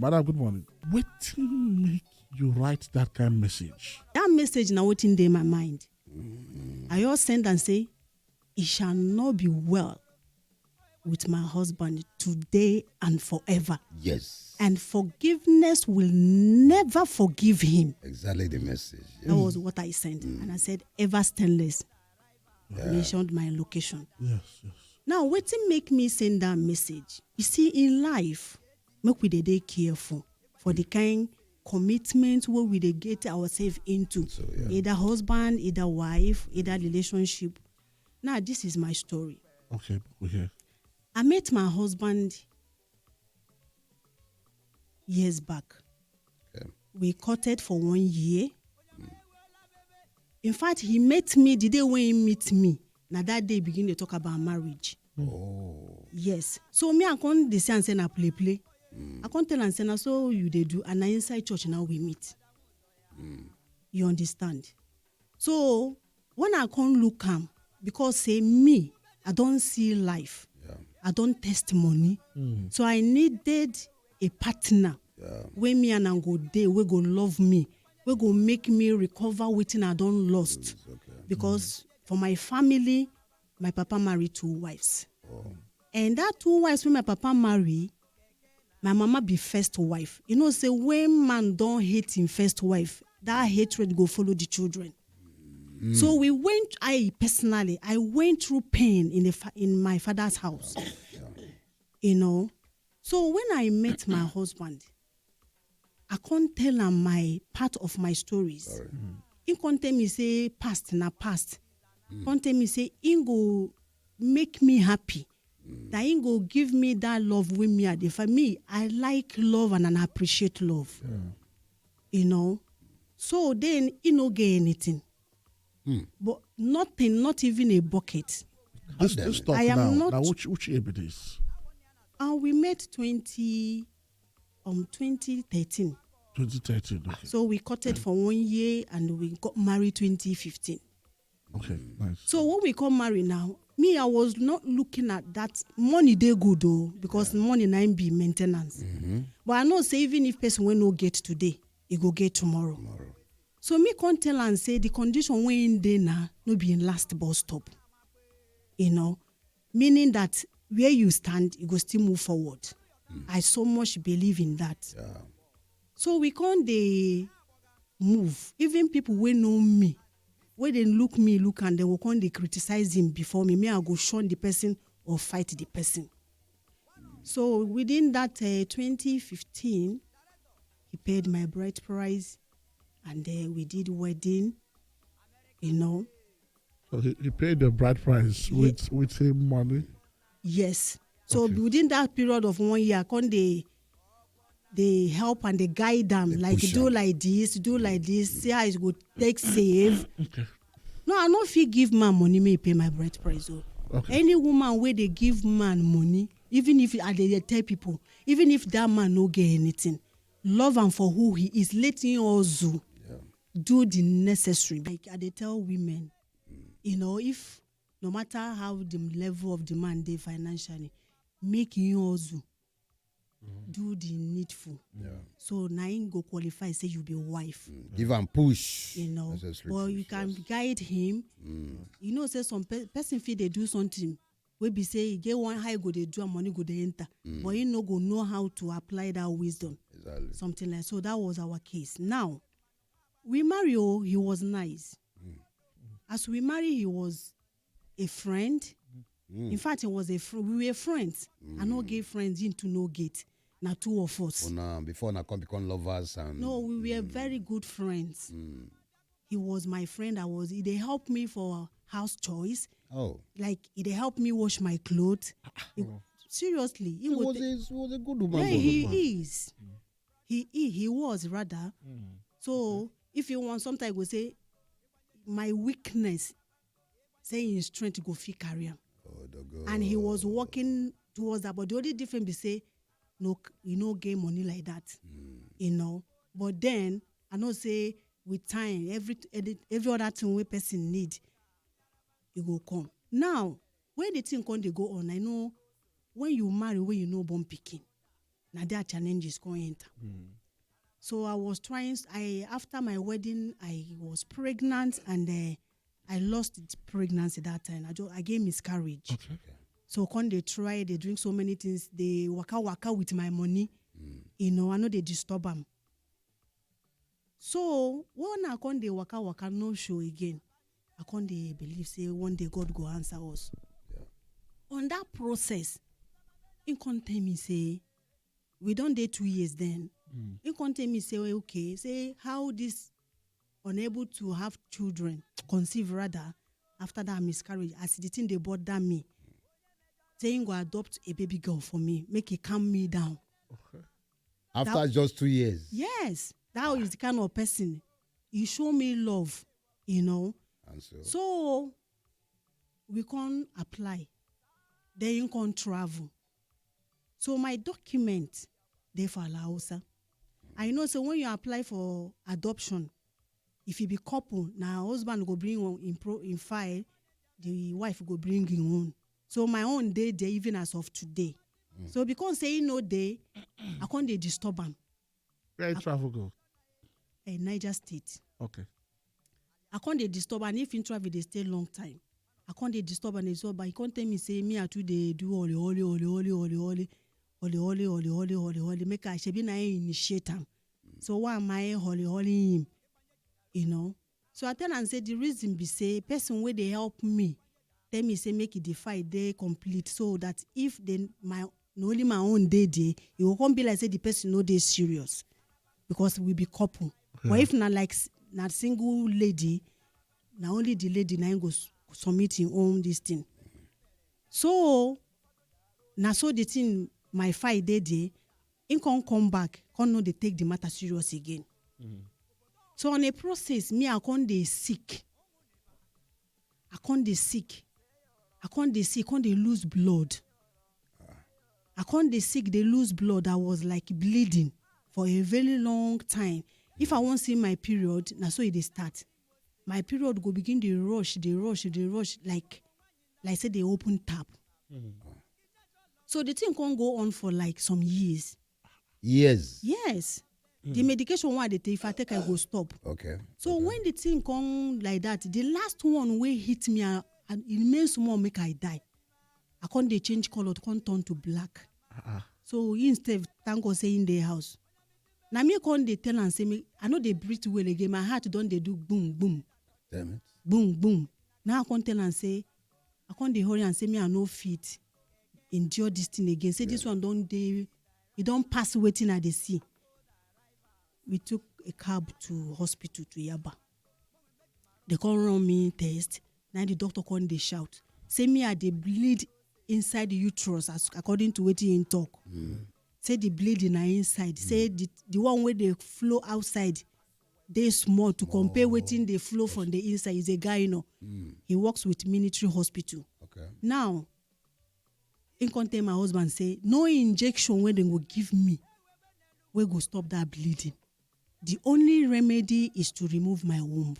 Madam, good morning. What make you write that kind of message? That message now what's in my mind. I all send and say, it shall not be well with my husband today and forever. Yes. And forgiveness will never forgive him. Exactly the message. Yes. That was what I sent. And I said, ever stainless. I mentioned my location. Yes. Now, what make me send that message? You see, in life, make we dey careful for the kind commitment where we dey get ourselves into. So, Either husband, either wife, either relationship. Now, this is my story. Okay, we're here. I met my husband years back. Okay. We courted for 1 year. In fact, he met me the day when he met me. Now that day begin to talk about marriage. Oh. Yes. So me I can't dey say and say na play. I can't tell and say na so you they do and na inside church now we meet. You understand? So when I can't look am because say me I don't see life. Yeah. I don't test money. So I needed a partner. Where me and I go there, we go love me, we go make me recover wetin I don't lost. Okay. Because for my family, my papa married 2 wives. And that 2 wives when my papa marry, my mama be first wife. You know, say when man don't hate him first wife, that hatred go follow the children. So I went through pain in my father's house. You know. So when I met my husband, I can't tell him my part of my stories. He can't tell me say past na past. Can't tell me say he go make me happy. That he go give me that love with me. For me, I like love and I appreciate love. You know. So then he no get anything. But nothing, not even a bucket. This talk I am now. not- Now, which year it is? We met 2013. 2013. Okay. So we courted for 1 year and we got married 2015. Okay, nice. So when we got married now, me, I was not looking at that money they good though, because money now be maintenance. But I know say even if person will no get today, he go get tomorrow. So me can't tell and say the condition we in there now no be in last bus stop. You know, meaning that where you stand, you go still move forward. I so much believe in that. Yeah. So we can't they move. Even people who know me, when they look and they will come they criticize him before me. Me I go shun the person or fight the person. So within that 2015, he paid my bride price, and we did wedding. You know. So he paid the bride price with him money. Yes. So Okay. within that period of 1 year, they help and they guide them, They like push do am. like this, see how it would take save. Okay. No, I no fit give man money, may pay my bride price. Oh. Okay. Any woman where they give man money, even if they tell people, even if that man no get anything, love him for who he is, let him also do the necessary. Like they tell women, you know, if no matter how the level of demand they financially, make him also do the needful. Yeah. So now him go qualify, say you be wife. Give and push. You know, Necessary but push, you can yes. guide him. You know, say some person feel they do something. We be say he get one high go they do and money go they enter, but he no go know how to apply that wisdom. Exactly. Something like so. That was our case. Now we marry. Oh, he was nice. As we marry, he was a friend. In fact, he was we were friends. I no gay friends into no gate. Now 2 of us. Before now come become lovers and No, we were very good friends. He was my friend. They helped me for house choice. oh, Like they helped me wash my clothes. Seriously, he was a good woman. yeah, good he woman. is. He was rather. So if you want, sometimes go say my weakness, saying his strength go fit carry him. Oh, the God. And he was working towards that. But the only difference be say, no, you know, get money like that, you know. But then I know say with time, every other thing we person need, it go come. Now, when the thing come they go on, I know when you marry, when you know born picking, Now there are challenges going enter. So I was trying. After my wedding, I was pregnant and I lost pregnancy that time. I gave miscarriage. Okay. So when they try, they drink so many things. They waka with my money. I know they disturb them. So when I come they waka no show again. I can't believe say one day God go answer us. Yeah. On that process, in can't tell me say we don't date 2 years then. In can't tell me say okay, say how this unable to have children, conceive rather, after that miscarriage, as the thing they bought that me. Saying go adopt a baby girl for me, make it calm me down. Okay. After just 2 years. Yes, that is the kind of person. You show me love, And so we can apply. Then you can travel. So my document, they for Laosa. I know, so when you apply for adoption, if you be couple, now husband go bring one in file, the wife go bring in one. So my own day, even as of today. So because saying no day, I can't disturb them. Where you travel go? Niger State. Okay. I can't disturb, and if in travel they stay long time, I can't disturb and disturb. But he can't tell me say me at they do holy, make I should be na initiate him. So why am I holy him? So I tell and say the reason be say person where they help me, tell me say make it defy day complete so that if then only my own day, it will come be like say the person know they serious because we be couple. Yeah. But if not like not single lady, now only the lady now go submit in own this thing. So now so the thing my 5 day, in can come back, can't know they take the matter serious again. So on a process, me I can't dey sick. I can't dey lose blood. I can't dey sick, they lose blood. I was like bleeding for a very long time. If I won't see my period, now so it start. My period go begin to rush, like say they open tap. So the thing can't go on for like some years. Years? Yes. The medication one they take, if I take, I go stop. Okay. So when the thing come like that, the last one way hit me and it means more make I die. I can't they change color, can't turn to black. So instead, thank God say in the house. Now me can't they tell and say me, I know they breathe well again. My heart don't they do boom boom. Damn it. Boom boom. Now I can't tell and say, I can't they hurry and say me I no fit endure this thing again. Say this one don't they, it don't pass waiting at the sea. We took a cab to hospital to Yaba. They can't run me test. Now the doctor can't they shout. Say me I they bleed inside the uterus as according to what he talk. Say the bleed in inside. Say the one where they flow outside, they small to compare waiting they flow from the inside. Is a guy, He works with military hospital. Okay. Now, in content my husband say, no injection when they will give me, we go stop that bleeding. The only remedy is to remove my womb.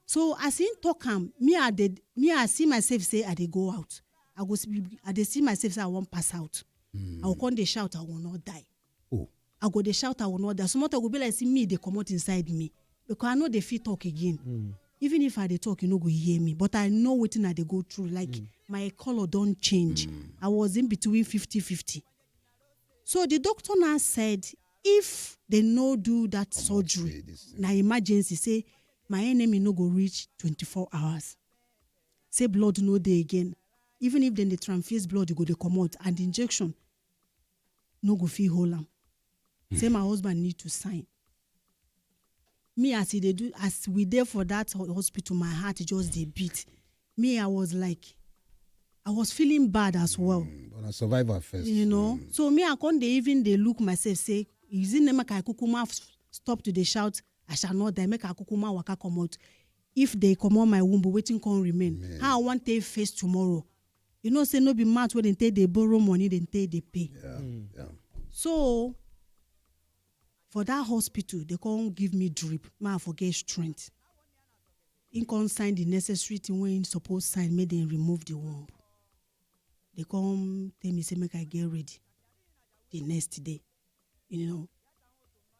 So as in talk me I see myself say I they go out. I they see myself say I won't pass out. I will come they shout I will not die. Oh. I go they shout I will not die. So much I will be like see me they come out inside me because I know they feel talk again. Even if I they talk, you know go hear me. But I know what I they go through. Like my color don't change. I was in between 50-50. So the doctor now said, if they no do that surgery, na emergency, say my enemy no go reach 24 hours. Say blood no day again. Even if then they transfuse blood, you go they come out and the injection no go feel hold am. Say my husband need to sign. Me as they do, as we there for that hospital, my heart just they beat. Me, I was feeling bad as well. But a survivor first. So me I can't even they look myself say, is it make I kukuma stop to the shout, I shall not die, make I kukuma waka come out. If they come on my womb, waiting can remain. Man. How I want to face tomorrow. Say no be mad when they borrow money, then they pay. Yeah. So for that hospital, they can't give me drip. I forget strength. In can't sign the necessary thing when suppose sign, make them remove the womb. They come tell me say make I get ready. the next day,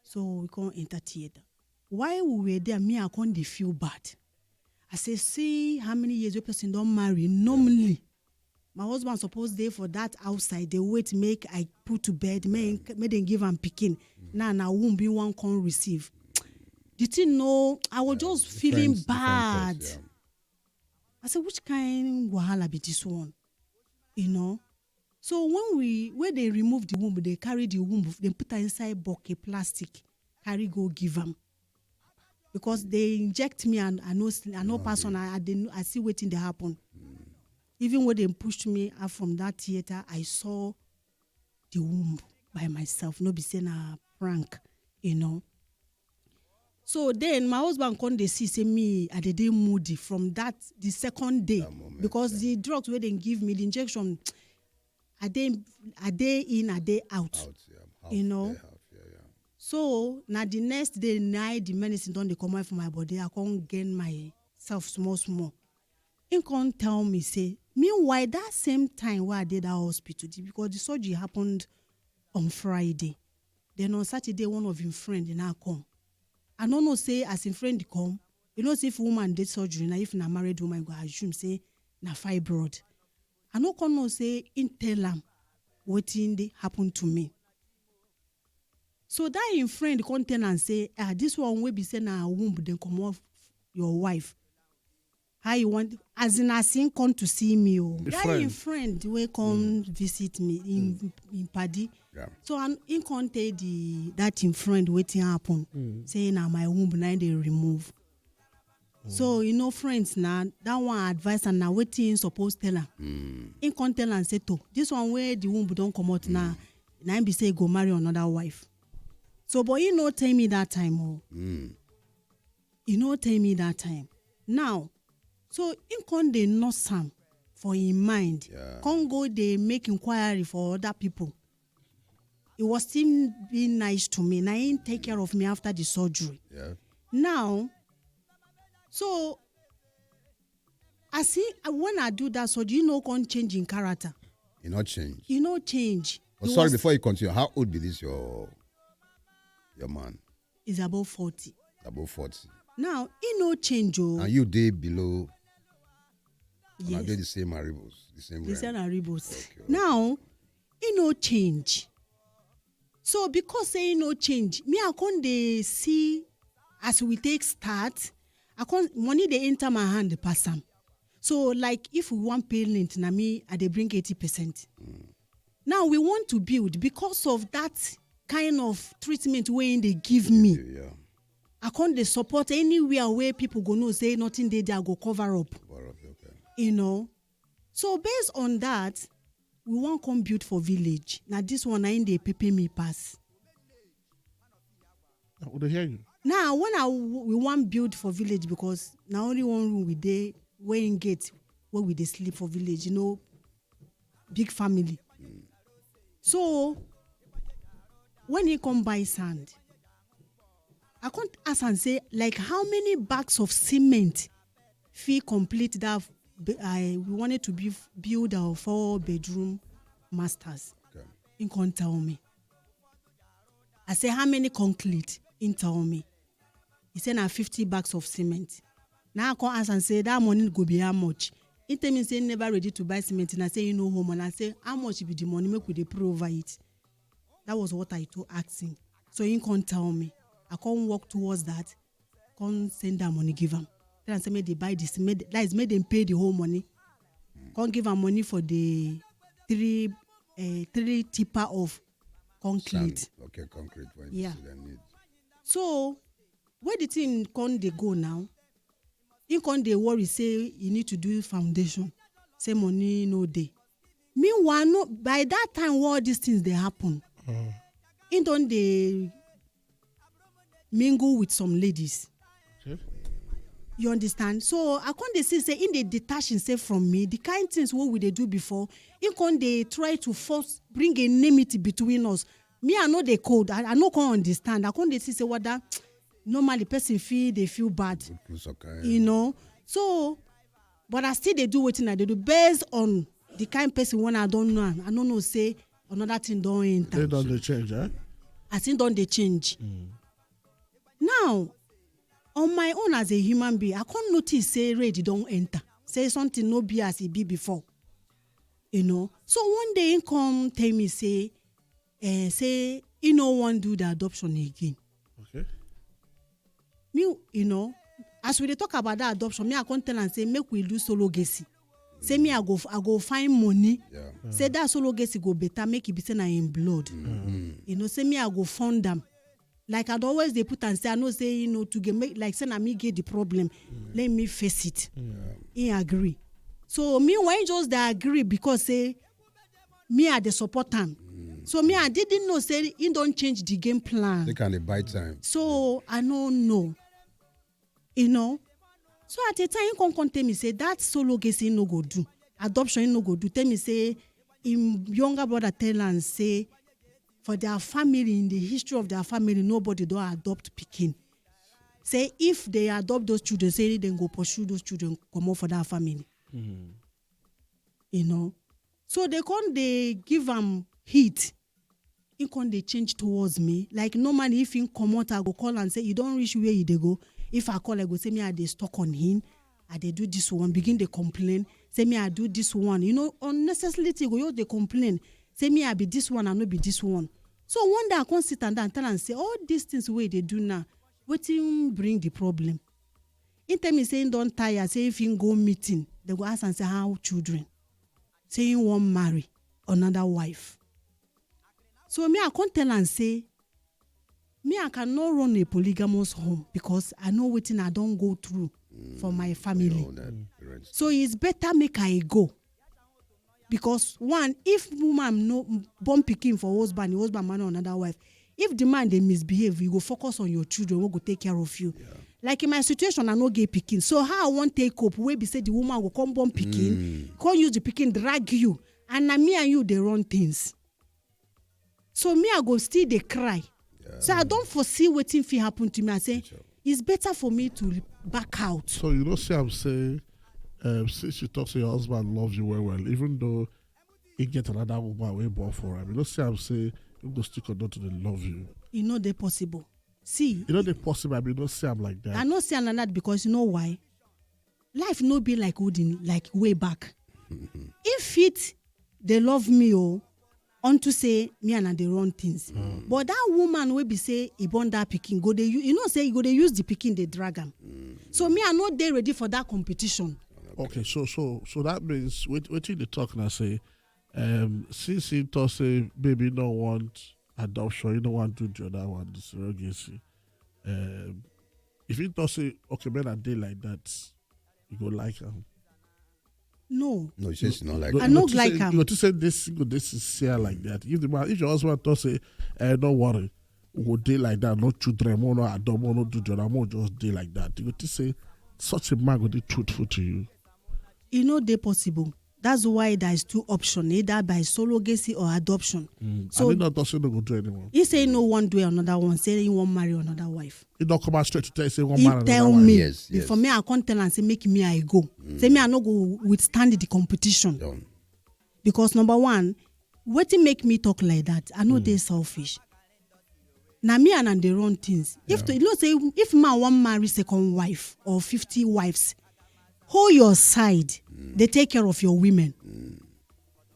So we can't enter theater. While we were there, me I can't feel bad. I say, see how many years a person don't marry. Normally, my husband supposed there for that outside. They wait make I put to bed, make them give am picking. Now won't be one can receive. Did you know? I was just feeling bad. I said, which kind wahala be this one? So when they remove the womb, they carry the womb, they put her inside bucket plastic, carry go give them. Because they inject me and I know person I see waiting to happen. Even when they pushed me out from that theater, I saw the womb by myself. No be saying a prank, So then my husband come they see me at the day moody from that the second day because the drugs where they give me the injection a day in a day out, So now the next day night the medicine don't they come out from my body. I can't gain myself small. He can't tell me say meanwhile that same time where I did that hospital because the surgery happened on Friday. Then on Saturday one of his friend now come. I don't know say as in friend come, say if woman did surgery, now if na married woman go assume say na fibroid. I no can know say in tell am wetin dey happen to me. So that in friend come tell and say, this one will be say na womb then come off your wife. How you want as in come to see me that in friend will come visit me in Paddy. Yeah. So in come tell that in friend waiting happen saying na my womb now they remove. So friends now that one advice and now waiting supposed tell her. In come tell and say to this one where the womb don't come out now be say go marry another wife. So but you no tell me that time You no tell me that time. Now so in come they know some for in mind. Come go they make inquiry for other people. It was still being nice to me. Now he take care of me after the surgery. Yeah. Now, so I see when I do that surgery, can't change in character. You not change. Change. Oh, sorry, before you continue, how old be this your man? He's above 40. Above 40. Now, he no change. And you day below. Yes. They the same aribos. The same aribos. Okay. Now, he no change. So because say no change, me I can't they see as we take start, I can't money they enter my hand the person. So like if we want payment na me I they bring 80%. Now we want to build because of that kind of treatment when they give me. Yeah. I can't they support anywhere where people go no say nothing they go cover up. Okay. So based on that, we want come build for village. Now this one I they pay me pass. I would hear you. Now when we want build for village because now only one room we dey weighing gate where we dey sleep for village, big family. So when he come buy sand, I can't ask and say like how many bags of cement fee complete that we wanted to build our 4-bedroom masters. Okay. He can't tell me. I say how many concrete? He tell me. He said now 50 bags of cement. Now I can't ask and say that money go be how much? He tell me say never ready to buy cement and I say home and I say how much be the money make we dey pray over it. That was what I told asking. So he can't tell me. I can't walk towards that. Can't send that money give him. Then I say make they buy this. That is make them pay the whole money. Can't give them money for the three tipper of concrete. Sand. Okay, concrete. Yeah. So where the thing can't they go now? You can't they worry say you need to do foundation. Say money no day. Meanwhile, no, by that time all these things they happen. In don't they mingle with some ladies. Okay. You understand? So I can't they say in they detach himself from me, the kind of things what we they do before, in can't they try to force bring a enmity between us. Me I know they code. I no can't understand. I can't they say what that normally person they feel bad. Okay. So but I still they do what they do based on the kind of person when I don't know say another thing don't enter. They don't change, eh? I think don't they change. Now, on my own as a human being, I can't notice say ready don't enter. Say something no be as it be before. So one day he come tell me say he no want do the adoption again. Okay. Me, as we dey talk about that adoption, me I can't tell and say make we do surrogacy. Say me I go find money. Yeah. Say that surrogacy go better, make it be seen in blood. Say me I go fund them. Like I'd always they put and say I know say to get make like say na me get the problem. Let me face it. He agree. So me why just they agree because say me I the support him. So me I didn't know say he don't change the game plan. They can buy time. So I don't know. So at the time he come tell me say that surrogacy no go do. Adoption he no go do. Tell me say him younger brother tell and say for their family, in the history of their family, nobody don't adopt pikin. Say if they adopt those children, say they go pursue those children, come out for that family. So they give them heat. He can't they change towards me. Like normally if he come out, I go call and say, you don't reach where you they go. If I call, I go say me I they stuck on him. I they do this one, begin they complain. Say me I do this one. Unnecessarily they complain. Say me I be this one, I no be this one. So one day I can't sit and tell and say, all these things way they do now, what bring the problem? In time he saying don't tire, say if you go meeting, they go ask and say how children. Say you won't marry another wife. So me I can't tell and say, me I cannot run a polygamous home because I know what I don't go through for my family. So it's better make I go. Because one, if woman no born pikin for husband man or another wife, if the man they misbehave, you go focus on your children, who go take care of you. Yeah. Like in my situation, I no get pikin. So how I want take up, where be say the woman will come born pikin, can't use the pikin, drag you, and now me and you they run things. So me I go still they cry. Yeah. So I don't foresee what if it happen to me. I say it's better for me to back out. So see I'm saying. Since you talk to your husband loves you well, even though he get another woman way born for him, see I'm saying you go stick or not to love you. They possible. See. They possible, I mean, say I'm like that. I not say I'm like that because you know why? Life no be like wooden, like way back. If they love me unto say me and they run things. But that woman will be say he born that pikin go they say go they use the pikin they drag him. So me I not there ready for that competition. Okay, so that means what you talk now say, since he thought say baby you don't want adoption, you don't want to do the other one, the surrogacy. If you thought say okay, man, I did like that, you go like him. No, he says not like. I not like him. You to say this is here like that. If your husband thought say, don't worry, we go day like that, no children, no adopt, no do the other, just day like that. You to say such a man will be truthful to you. They possible. That's why there is two options, either by surrogacy or adoption. So and not say no go do anymore. He say no one do another one, say he won't marry another wife. He don't come out straight to tell you say one marry another tell wife. me. Yes. Before me I can't tell and say make me I go. Say me I no go withstand the competition. Because number one, what make me talk like that? I know they're selfish. Now me and they run things. If say if man want marry second wife or 50 wives, hold your side. They take care of your women.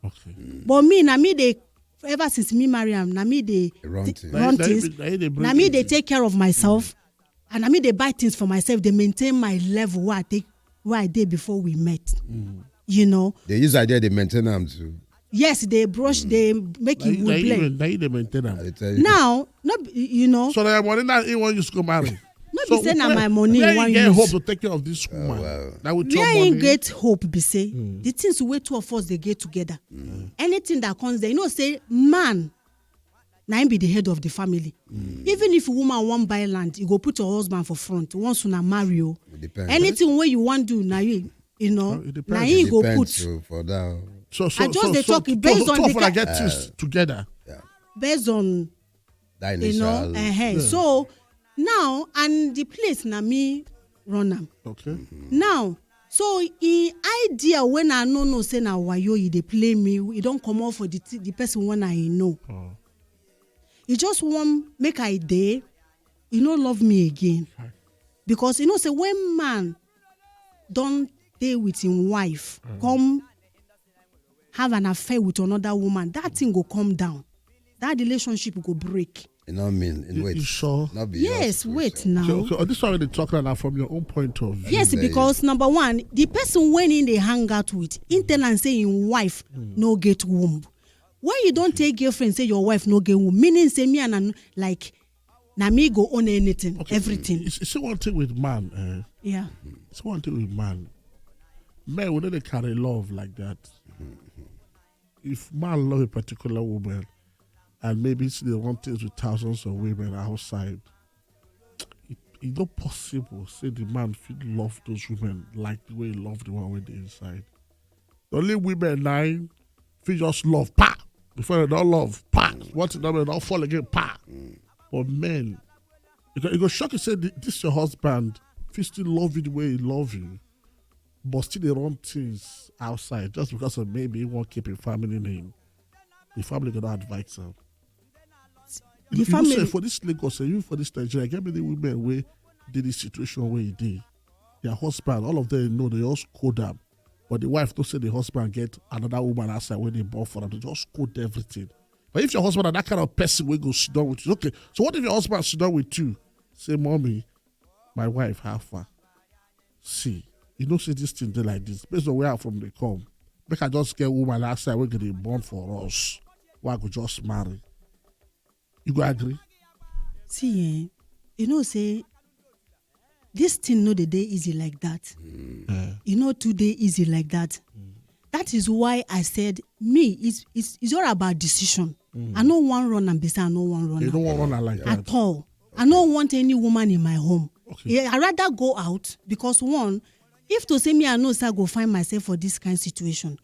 Okay. But me they ever since me marry him, now me they run things. Now me they take care of myself, and now me they buy things for myself. They maintain my level where I did before we met. They use idea they maintain them too. Yes, they brush, they make you blame. Now they maintain them. Now, not So that money now he want you to go marry. Not be saying my money. Where you get hope to take care of this woman? That would where you get hope be say the things way two of us they get together. Anything that comes there, say man, now him be the head of the family. Even if a woman want buy land, you go put your husband for front. Once you marry you, anything where you want do now now you go put. For that. So I just they talk based on the get things together. Based on that initial, So now and the place na me run am. Okay. Now So in idea when I know say na wayo he dey play me, he don't come out for the person when I know. He just want make I dey, he no love me again. Because say when man don't stay with his wife, come have an affair with another woman, that thing go come down. That relationship go break. You know what I mean? Wait. You sure? Yes, wait now. So this already talking now from your own point of view. Yes, because number one, the person when in they hang out with, intern and say in wife no get womb. When you don't take girlfriend, say your wife no get womb, meaning say me and like na me go own anything, everything. It's one thing with man. Yeah. It's one thing with man. Men, when they carry love like that, if man love a particular woman, and maybe they want things with thousands of women outside, it's not possible. Say the man feel love those women like the way he love the one with the inside. The only women nine feel just love, pa. Before they don't love, pa. Once they don't fall again, pa. But men, it go shock you. Say this your husband, if he still love you the way he love you, but still they run things outside just because of maybe he won't keep a family name. The family gonna advise him. The family say for this Lagos, even for this Nigeria, get many women where did this situation where he did. Their husband, all of them know they just code them. But the wife don't say the husband get another woman outside when they born for them. They just code everything. But if your husband are that kind of person we go sit down with you, okay. So what if your husband sit down with you? Say, mommy, my wife, how far? See, you know say this thing they like this. Based on where I'm from, they come. Make I just get woman outside we get born for us. Why I go just marry? You go agree? See, say this thing no the day easy like that. Today easy like that. That is why I said me it's all about decision. I don't want run and beside I don't want run. You don't want run like that at all. I don't want any woman in my home. Okay. I rather go out because one, if to say me I know I go find myself for this kind of situation.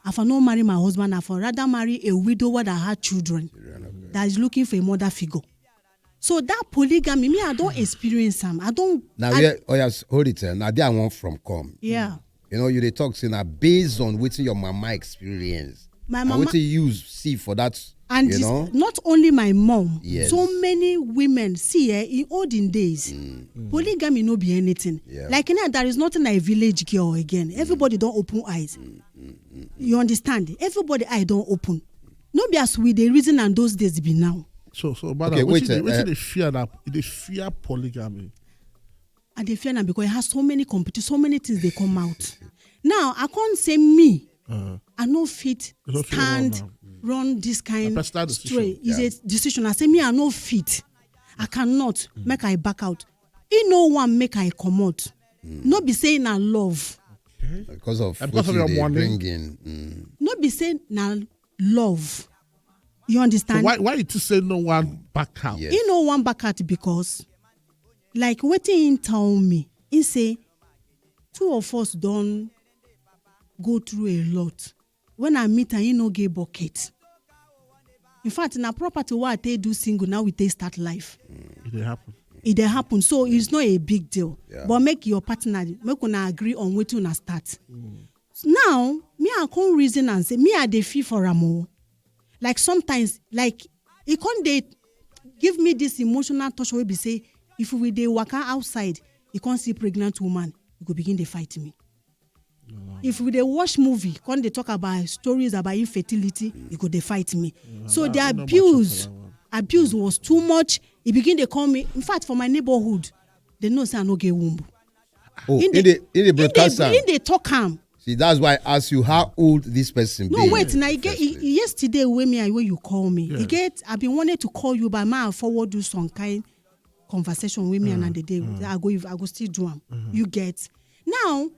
If I don't marry my husband, I for rather marry a widower that had children that is looking for a mother figure. So that polygamy, me I don't experience them. I don't. Now yes, hold it. Now there I want from come. Yeah. You they talk saying that based on what your mama experience. My mama what you see for that. And not only my mom, yes. So many women see in olden days, polygamy no be anything. Yeah. Like there is nothing like a village girl again. Everybody don't open eyes. You understand? Everybody eye don't open. No be as we the reason and those days be now. So but okay, wait, they fear that they fear polygamy. And they fear now because it has so many competitions, so many things they come out. Now I can't say me. I no fit stand. Run this kind straight. It's a decision. I say me, I no fit. I cannot make I back out. He no one make I come out. Not be saying I love. Okay. Because of your money. Not be saying na love. You understand? So why you say no one back out? Yes. He no one back out because, like what he tell me, he say, two of us don't go through a lot. When I meet her, he no get bucket. In fact, in a property where they do single, now we start life. It happen. So it's not a big deal. Yeah. But make your partner, make una agree on what you start. Now, me I can't reason and say, me I dey feel for am. Like sometimes, like he can't give me this emotional touch where be say, if we dey waka outside, you can't see pregnant woman, you go begin to fight me. If we dey watch movie, when they talk about stories about infertility, you go they fight me. So the abuse was too much. He begin to call me. In fact, for my neighborhood, they know say I no get womb. Oh, in the broadcast, in the talk am. See, that's why I ask you how old this person. No, wait. Now yesterday when you call me, I've been wanting to call you, but I forward do some kind conversation with me and the day I go still do them. You get now.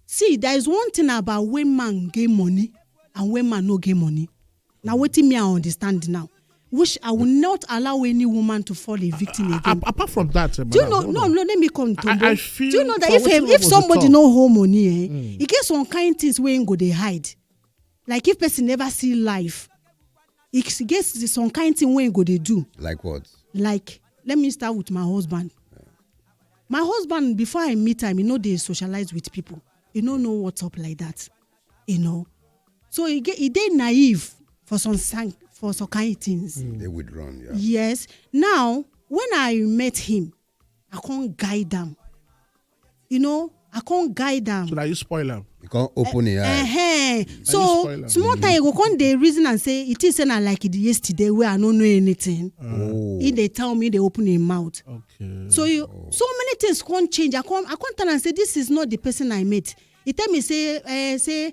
See, there is one thing about when man get money and when man no get money. Now, what me I understand now, which I will not allow any woman to fall a victim again. Apart from that, do you know? No, let me come. Tombo. Do you know that if somebody no hold money, he gets some kind things where go they hide. Like if person never see life, he gets some kind thing where go they do. Like what? Like let me start with my husband. My husband, before I meet him, they socialize with people. You don't know what's up like that, So he dey naive for some kind of things. They would run, yeah. Yes. Now, when I met him, I can't guide them. I can't guide them. So that you spoil them. You can't open your eyes. So small time you go come the reason and say it is not like it yesterday where I don't know anything. If they tell me, they open their mouth. Okay. So so many things can't change. I can't tell and say this is not the person I met. He tell me say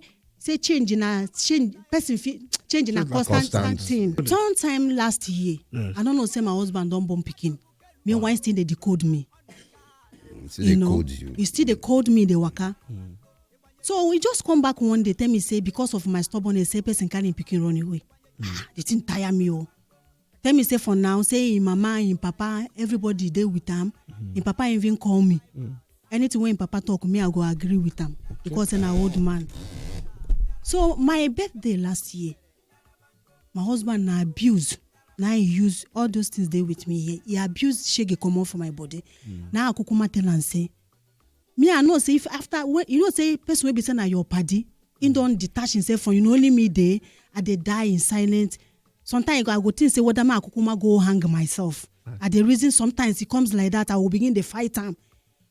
change in a constant thing. Sometime last year, yes. I don't know, say my husband don't born picking. Meanwhile, still they decode me. Still they code you. He still they code me, the waka. So we just come back one day, tell me say because of my stubbornness, say person can't pick run away. They didn't tire me. Tell me say for now, say in mama, in papa, everybody there with them. In papa even call me. Anything when papa talk me, I go agree with them because I'm an old man. So my birthday last year, my husband na abused. Now he use all those things there with me here. He abused shege come off for my body. Now I kukuma tell and say, me I know say if after when say person will be saying your party, he don't detach himself from only me there. I they die in silence. Sometimes I go think say what am I kukuma go hang myself. At the reason sometimes it comes like that, I will begin the fight time.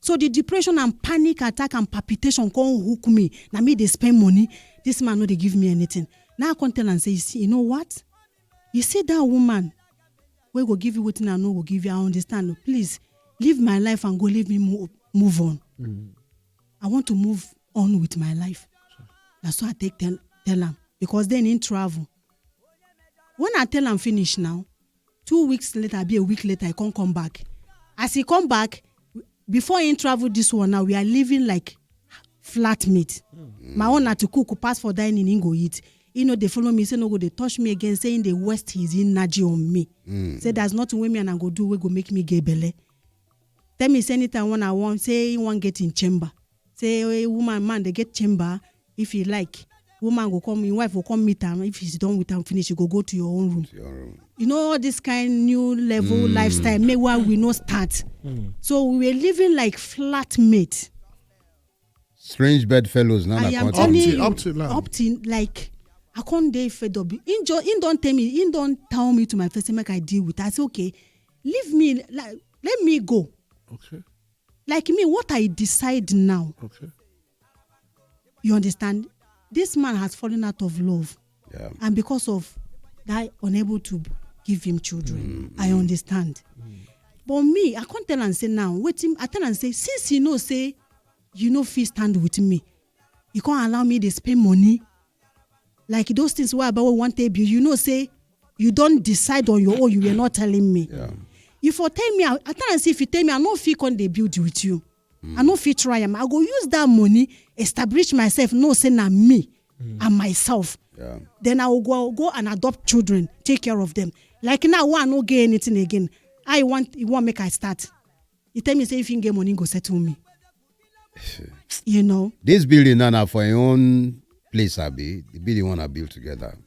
So the depression and panic attack and palpitation can't hook me. Now me they spend money. This man no they give me anything. Now I come tell and say, you know what? You see that woman, we go give you what I know, go give you. I understand. Please live my life and go leave me move on. I want to move on with my life. Sure. That's why I tell him because then in travel. When I tell him finish now, 2 weeks later, be a week later, I can't come back. As he come back, before he travel this one now, we are living like flatmate. My own had to cook, pass for dining, and go eat. They follow me, say no go, they touch me again, saying the West is in Naji on me. Say there's nothing with me and I go do, we go make me gay belly. Tell me say anytime when I want, say you want get in chamber. Say woman, man, they get chamber if you like. Woman go come, your wife will come meet them. If he's done with them, finish, you go to your own room. All this kind new level lifestyle, maybe why we no start. So we were living like flatmate. Strange bedfellows. I am telling you, up to like I can't day fed up. He don't tell me to my face, make I deal with it. I say, okay, leave me, let me go. Okay. Like me, what I decide now. Okay. You understand? This man has fallen out of love. Yeah. And because of that, unable to give him children. I understand. But me, I can't tell and say now, I tell and say, since say, feel stand with me, you can't allow me to spend money. Like those things where about one table, say, you don't decide on your own, you were not telling me. Yeah. If you tell me, I tell and say, if you tell me, I no feel on the build with you. I no fit try am. I go use that money, establish myself, no say na me and myself. Yeah. Then I will go and adopt children, take care of them. Like now, I no get anything again. You want make I start. You tell me say if you get money, go settle me. This building now for your own place, Abi. The building wanna build together.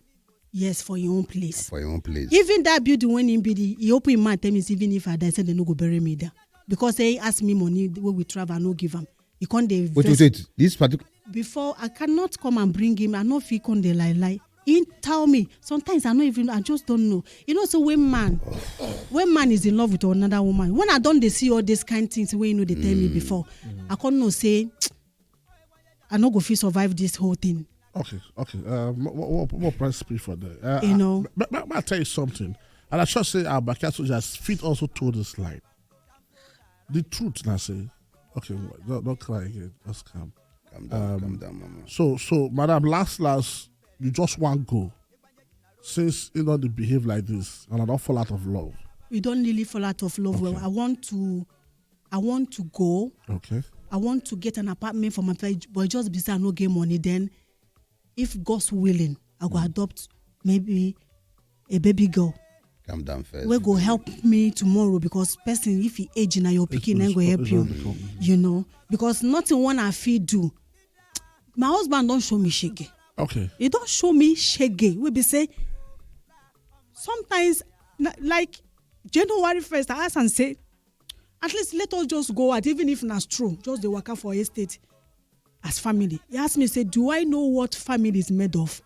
Yes, for your own place. For your own place. Even that building when in building, he open my tell me even if I die, said they no go bury me there. Because they ask me money when we travel, I no give him. He can't wait. This particular. Before I cannot come and bring him. I know if he can't lie. He tell me sometimes I just don't know. So when man is in love with another woman, when I don't they see all these kind of things when they tell me before, I can't no say I no go fit survive this whole thing. Okay. What price pay for that? I'll tell you something, and I should say our backyard soldiers fit also told this line. The truth, I say. Okay, don't cry again. Just calm. Calm down, mama. So, madam, last, you just want go. Since they behave like this, and I don't fall out of love. We don't really fall out of love. Okay. Well, I want to go. Okay. I want to get an apartment for my family, but just because I no get money, then if God's willing, I go adopt maybe a baby girl. Calm down first. We go help me tomorrow because person if he age na your pikin then go help you. Because nothing one I feel do. My husband don't show me shege. Okay. He don't show me shege. We be say sometimes like January 1st I ask and say at least let us just go out even if that's true. Just the worker for estate. as family. He asked me, say, do I know what family is made of?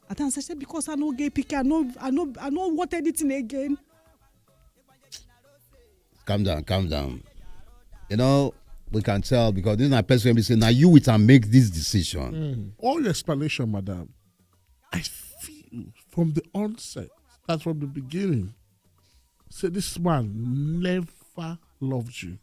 At times I said, because I know gay picky, I know want anything again. Calm down. You know, we can tell because this is my person saying, now you will make this decision. All your explanation, madam, I feel from the onset, that's from the beginning, say this man never loved you.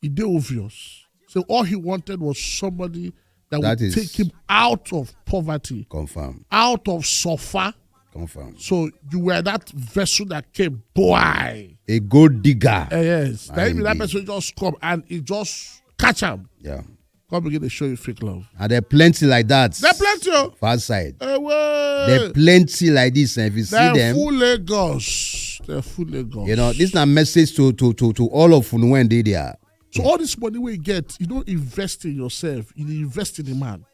It's obvious. So all he wanted was somebody that would take him out of poverty. Confirm. Out of suffer. Confirm. So you were that vessel that came, boy. A gold digger. Yes. That person just come and it just catch him. Yeah. Come begin to show you fake love. And there are plenty like that. There are plenty. Far side. There are plenty like this. And if you see them. They're full Lagos. They're full Lagos. You know, this is a message to all of you when they are. So all this money we get, you don't invest in yourself. You invest in the man.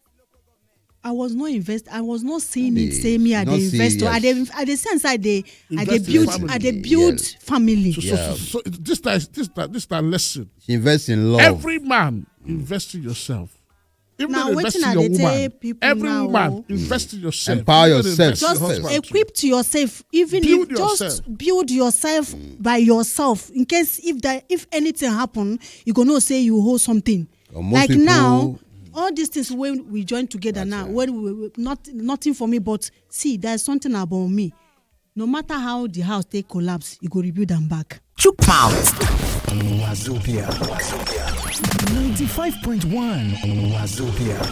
I was not saying it. Say me at the investor. Yes. At the sense I build yes. family. So this is a lesson. Invest in love. Every man invest in yourself. Even now, invest in your woman. Every woman invest in yourself. Empower yourself. Just equip to yourself. Even build if yourself. Just build yourself by yourself. In case if anything happen, you gonna say you hold something. Like people, now. All these things when we join together now, right. When we nothing for me, but see, there's something about me. No matter how the house take collapse, you go rebuild them back. Chook mouth. Wazobia. 95.1 Wazobia.